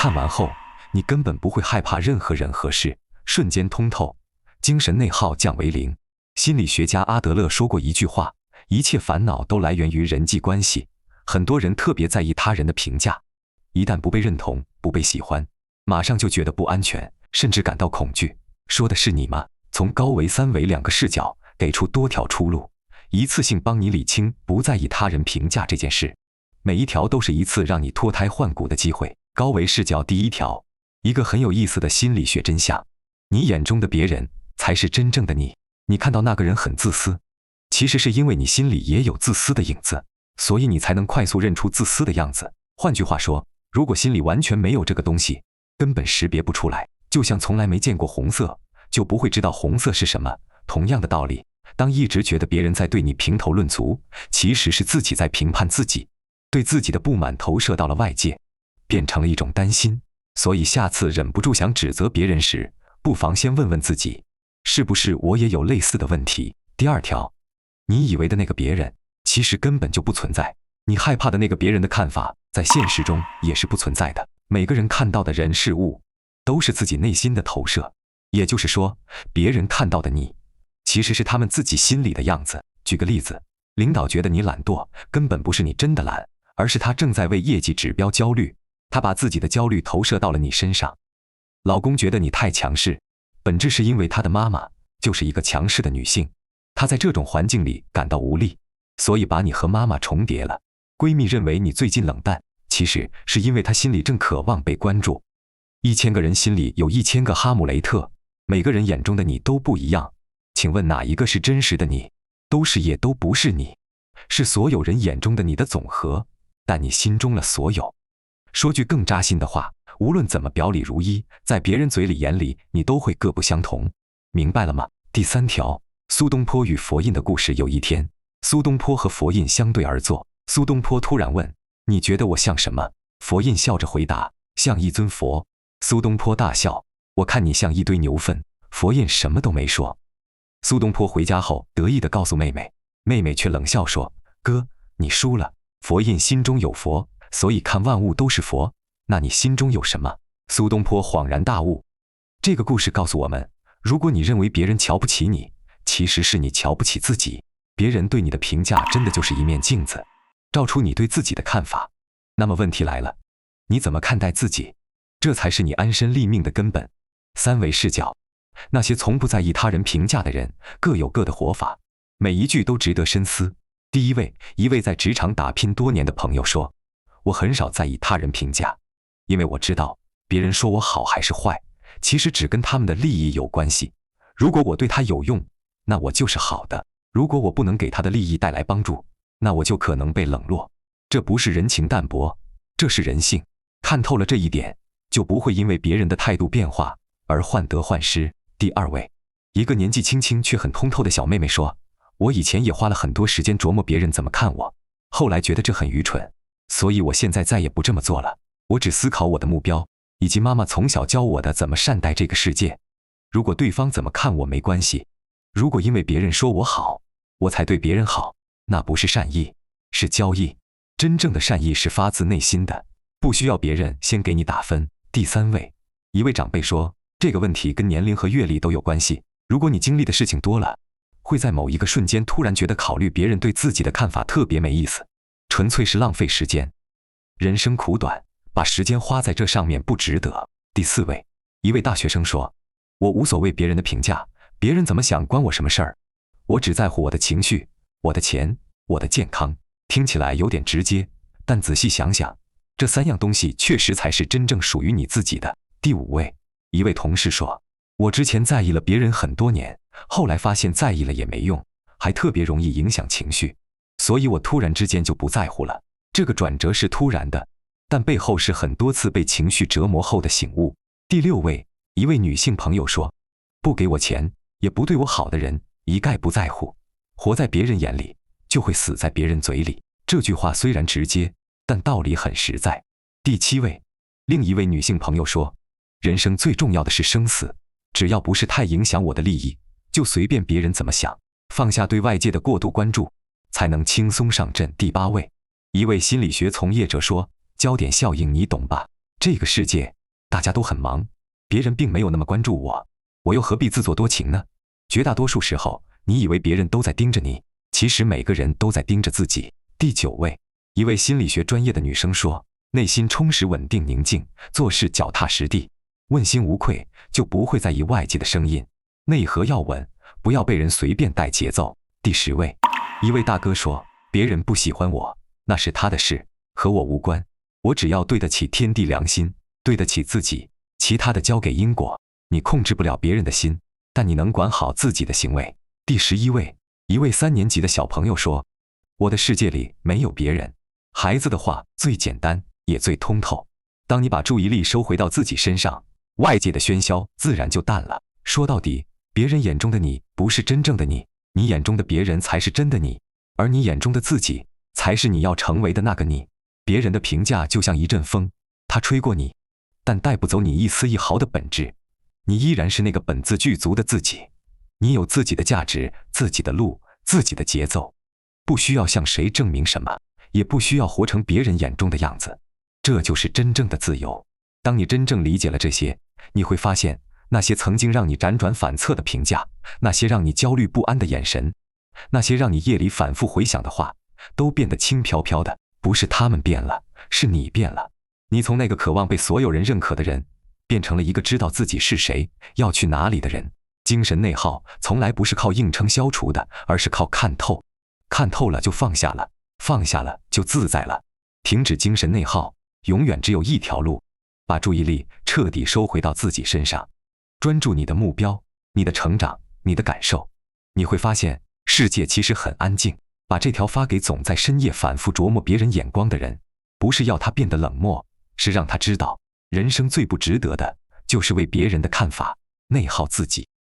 看完后，你根本不会害怕任何人和事，瞬间通透，精神内耗降为零。心理学家阿德勒说过一句话：一切烦恼都来源于人际关系。很多人特别在意他人的评价，一旦不被认同、不被喜欢，马上就觉得不安全，甚至感到恐惧。说的是你吗？从高维、三维两个视角给出多条出路，一次性帮你理清不在意他人评价这件事。每一条都是一次让你脱胎换骨的机会。高维视角第一条，一个很有意思的心理学真相：你眼中的别人才是真正的你。你看到那个人很自私，其实是因为你心里也有自私的影子，所以你才能快速认出自私的样子。换句话说，如果心里完全没有这个东西，根本识别不出来，就像从来没见过红色，就不会知道红色是什么。同样的道理，当一直觉得别人在对你评头论足，其实是自己在评判自己，对自己的不满投射到了外界，变成了一种担心。所以下次忍不住想指责别人时，不妨先问问自己，是不是我也有类似的问题？第二条，你以为的那个别人，其实根本就不存在。你害怕的那个别人的看法，在现实中也是不存在的。每个人看到的人事物，都是自己内心的投射。也就是说，别人看到的你，其实是他们自己心里的样子。举个例子，领导觉得你懒惰，根本不是你真的懒，而是他正在为业绩指标焦虑，他把自己的焦虑投射到了你身上。老公觉得你太强势，本质是因为他的妈妈就是一个强势的女性，他在这种环境里感到无力，所以把你和妈妈重叠了。闺蜜认为你最近冷淡，其实是因为她心里正渴望被关注。1000个人心里有1000个哈姆雷特，每个人眼中的你都不一样，请问哪一个是真实的你？都是也都不是你，是所有人眼中的你的总和，但你心中了所有。说句更扎心的话，无论怎么表里如一，在别人嘴里眼里，你都会各不相同。明白了吗？第三条，苏东坡与佛印的故事。有一天，苏东坡和佛印相对而坐，苏东坡突然问：你觉得我像什么？佛印笑着回答：像一尊佛。苏东坡大笑：我看你像一堆牛粪。佛印什么都没说。苏东坡回家后得意地告诉妹妹，妹妹却冷笑说：哥，你输了。佛印心中有佛，所以看万物都是佛。那你心中有什么？苏东坡恍然大悟。这个故事告诉我们，如果你认为别人瞧不起你，其实是你瞧不起自己。别人对你的评价真的就是一面镜子，照出你对自己的看法。那么问题来了，你怎么看待自己？这才是你安身立命的根本。三维视角，那些从不在意他人评价的人，各有各的活法，每一句都值得深思。第一位，一位在职场打拼多年的朋友说：我很少在意他人评价，因为我知道别人说我好还是坏，其实只跟他们的利益有关系。如果我对他有用，那我就是好的；如果我不能给他的利益带来帮助，那我就可能被冷落。这不是人情淡薄，这是人性。看透了这一点，就不会因为别人的态度变化而患得患失。第二位，一个年纪轻轻却很通透的小妹妹说：我以前也花了很多时间琢磨别人怎么看我，后来觉得这很愚蠢，所以我现在再也不这么做了。我只思考我的目标，以及妈妈从小教我的怎么善待这个世界。如果对方怎么看我没关系，如果因为别人说我好，我才对别人好，那不是善意，是交易。真正的善意是发自内心的，不需要别人先给你打分。第三位，一位长辈说，这个问题跟年龄和阅历都有关系。如果你经历的事情多了，会在某一个瞬间突然觉得考虑别人对自己的看法特别没意思，纯粹是浪费时间。人生苦短，把时间花在这上面不值得。第四位，一位大学生说，我无所谓别人的评价，别人怎么想关我什么事儿，我只在乎我的情绪、我的钱、我的健康。听起来有点直接，但仔细想想，这三样东西确实才是真正属于你自己的。第五位，一位同事说，我之前在意了别人很多年，后来发现在意了也没用，还特别容易影响情绪，所以我突然之间就不在乎了。这个转折是突然的，但背后是很多次被情绪折磨后的醒悟。第六位，一位女性朋友说，不给我钱，也不对我好的人，一概不在乎，活在别人眼里，就会死在别人嘴里。这句话虽然直接，但道理很实在。第七位，另一位女性朋友说，人生最重要的是生死，只要不是太影响我的利益，就随便别人怎么想，放下对外界的过度关注，才能轻松上阵。第八位，一位心理学从业者说，焦点效应你懂吧？这个世界大家都很忙，别人并没有那么关注我，我又何必自作多情呢？绝大多数时候，你以为别人都在盯着你，其实每个人都在盯着自己。第9位，一位心理学专业的女生说，内心充实、稳定、宁静，做事脚踏实地，问心无愧，就不会在意外界的声音。内核要稳，不要被人随便带节奏。第10位，一位大哥说，别人不喜欢我，那是他的事，和我无关。我只要对得起天地良心，对得起自己，其他的交给因果。你控制不了别人的心，但你能管好自己的行为。第11位，一位3年级的小朋友说，我的世界里没有别人。孩子的话最简单，也最通透。当你把注意力收回到自己身上，外界的喧嚣自然就淡了。说到底，别人眼中的你不是真正的你，你眼中的别人才是真的你，而你眼中的自己才是你要成为的那个你。别人的评价就像一阵风，它吹过你，但带不走你一丝一毫的本质。你依然是那个本自具足的自己，你有自己的价值，自己的路，自己的节奏，不需要向谁证明什么，也不需要活成别人眼中的样子。这就是真正的自由。当你真正理解了这些，你会发现，那些曾经让你辗转反侧的评价，那些让你焦虑不安的眼神，那些让你夜里反复回想的话，都变得轻飘飘的。不是他们变了，是你变了。你从那个渴望被所有人认可的人，变成了一个知道自己是谁，要去哪里的人。精神内耗从来不是靠硬撑消除的，而是靠看透。看透了就放下了，放下了就自在了。停止精神内耗，永远只有一条路，把注意力彻底收回到自己身上，专注你的目标，你的成长，你的感受。你会发现，世界其实很安静。把这条发给总在深夜反复琢磨别人眼光的人，不是要他变得冷漠，是让他知道，人生最不值得的就是为别人的看法内耗自己。